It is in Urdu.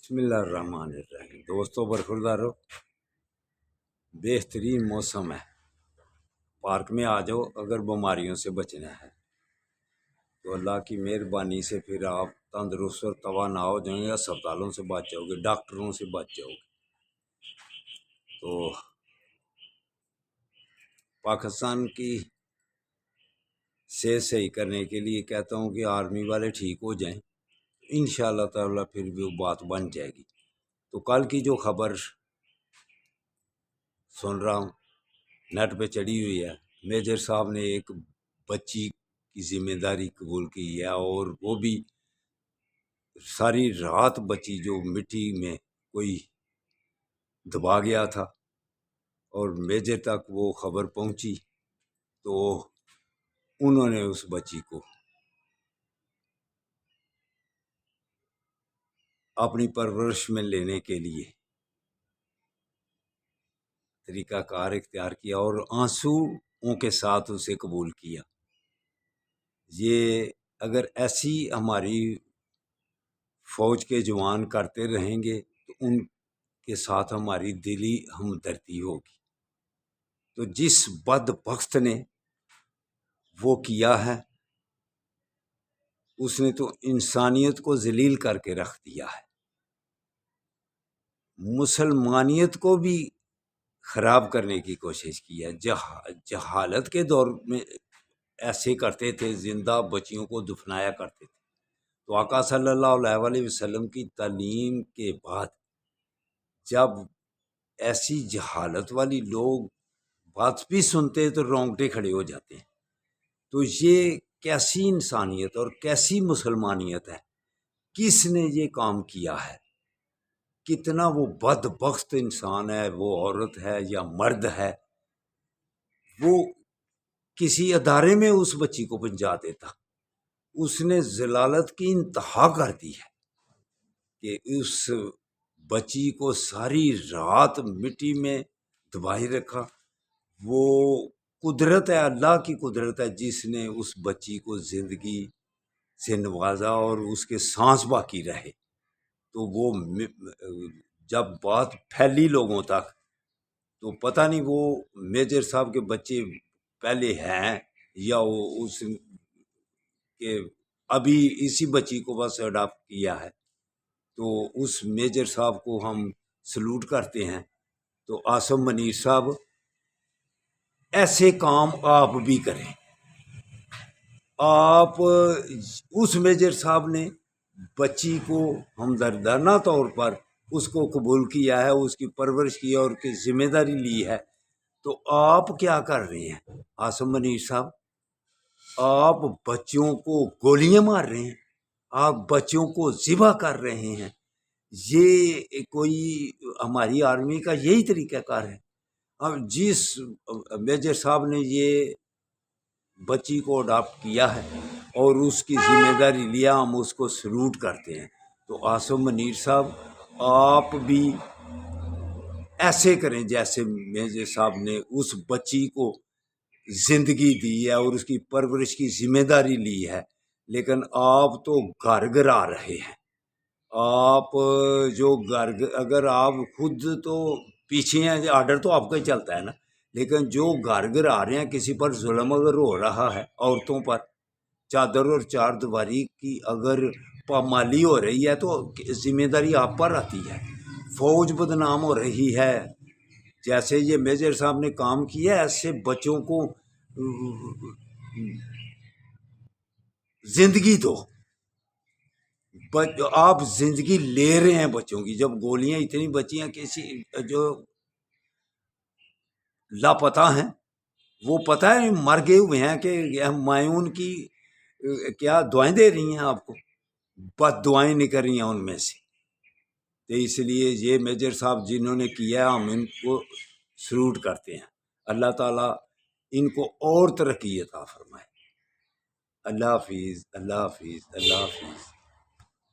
بسم اللہ الرحمن الرحیم۔ دوستوں برخوردارو، بہترین موسم ہے، پارک میں آ جاؤ اگر بیماریوں سے بچنا ہے تو اللہ کی مہربانی سے پھر آپ تندرست اور توانا ہو جائیں گے، اسپتالوں سے بچ جاؤ گے، ڈاکٹروں سے بچ جاؤ گے۔ تو پاکستان کی صحت صحیح کرنے کے لیے کہتا ہوں کہ آرمی والے ٹھیک ہو جائیں، انشاءاللہ تعالیٰ پھر بھی وہ بات بن جائے گی۔ تو کل کی جو خبر سن رہا ہوں نیٹ پہ چڑھی ہوئی ہے، میجر صاحب نے ایک بچی کی ذمہ داری قبول کی ہے، اور وہ بھی ساری رات بچی جو مٹی میں کوئی دبا گیا تھا، اور میجر تک وہ خبر پہنچی تو انہوں نے اس بچی کو اپنی پرورش میں لینے کے لیے طریقہ کار اختیار کیا اور آنسوؤں کے ساتھ اسے قبول کیا۔ یہ اگر ایسی ہماری فوج کے جوان کرتے رہیں گے تو ان کے ساتھ ہماری دلی ہمدردی ہوگی۔ تو جس بدبخت نے وہ کیا ہے، اس نے تو انسانیت کو ذلیل کر کے رکھ دیا ہے، مسلمانیت کو بھی خراب کرنے کی کوشش کی ہے۔ جہالت کے دور میں ایسے کرتے تھے، زندہ بچیوں کو دفنایا کرتے تھے۔ تو آقا صلی اللہ علیہ وسلم کی تعلیم کے بعد جب ایسی جہالت والی لوگ بات بھی سنتے تو رونگٹے کھڑے ہو جاتے ہیں۔ تو یہ کیسی انسانیت اور کیسی مسلمانیت ہے؟ کس نے یہ کام کیا ہے؟ کتنا وہ بدبخت انسان ہے، وہ عورت ہے یا مرد ہے، وہ کسی ادارے میں اس بچی کو پہنچا دیتا۔ اس نے ذلالت کی انتہا کر دی ہے کہ اس بچی کو ساری رات مٹی میں دبائے رکھا۔ وہ قدرت ہے، اللہ کی قدرت ہے، جس نے اس بچی کو زندگی سے نوازا اور اس کے سانس باقی رہے۔ تو وہ جب بات پھیلی لوگوں تک تو پتہ نہیں وہ میجر صاحب کے بچے پہلے ہیں یا وہ اس کے ابھی اسی بچی کو بس اڈاپٹ کیا ہے۔ تو اس میجر صاحب کو ہم سلوٹ کرتے ہیں۔ تو عاصم منیر صاحب، ایسے کام آپ بھی کریں۔ آپ اس میجر صاحب نے بچی کو ہمدردانہ طور پر اس کو قبول کیا ہے، اس کی پرورش کی اور کی ذمہ داری لی ہے۔ تو آپ کیا کر رہے ہیں عاصم منیر صاحب؟ آپ بچوں کو گولیاں مار رہے ہیں، آپ بچوں کو ذبح کر رہے ہیں۔ یہ کوئی ہماری آرمی کا یہی طریقہ کار ہے؟ اب جس میجر صاحب نے یہ بچی کو اڈاپٹ کیا ہے اور اس کی ذمہ داری لیا، ہم اس کو سلوٹ کرتے ہیں۔ تو عاصم منیر صاحب، آپ بھی ایسے کریں جیسے میجر صاحب نے اس بچی کو زندگی دی ہے اور اس کی پرورش کی ذمہ داری لی ہے۔ لیکن آپ تو گھر گرا رہے ہیں۔ آپ جو اگر آپ خود تو پیچھے ہیں، آرڈر تو آپ کا ہی چلتا ہے نا، لیکن جو گھر گرا رہے ہیں، کسی پر ظلم اگر ہو رہا ہے، عورتوں پر چادر اور چار دیواری کی اگر پامالی ہو رہی ہے تو ذمہ داری آپ پر آتی ہے۔ فوج بدنام ہو رہی ہے، جیسے یہ میجر صاحب نے کام کیا، ایسے بچوں کو زندگی دو۔ آپ زندگی لے رہے ہیں بچوں کی، جب گولیاں اتنی بچی ہیں، کسی جو لاپتہ ہیں وہ پتہ ہے مر گئے ہوئے ہیں کہ مایون کی کیا دعائیں دے رہی ہیں آپ کو، بد دعائیں نکل رہی ہیں ان میں سے۔ تو اس لیے یہ میجر صاحب جنہوں نے کیا ہے، ہم ان کو سلوٹ کرتے ہیں۔ اللہ تعالیٰ ان کو اور ترقی عطا فرمائے۔ اللہ حافظ، اللہ حافظ، اللہ حافظ۔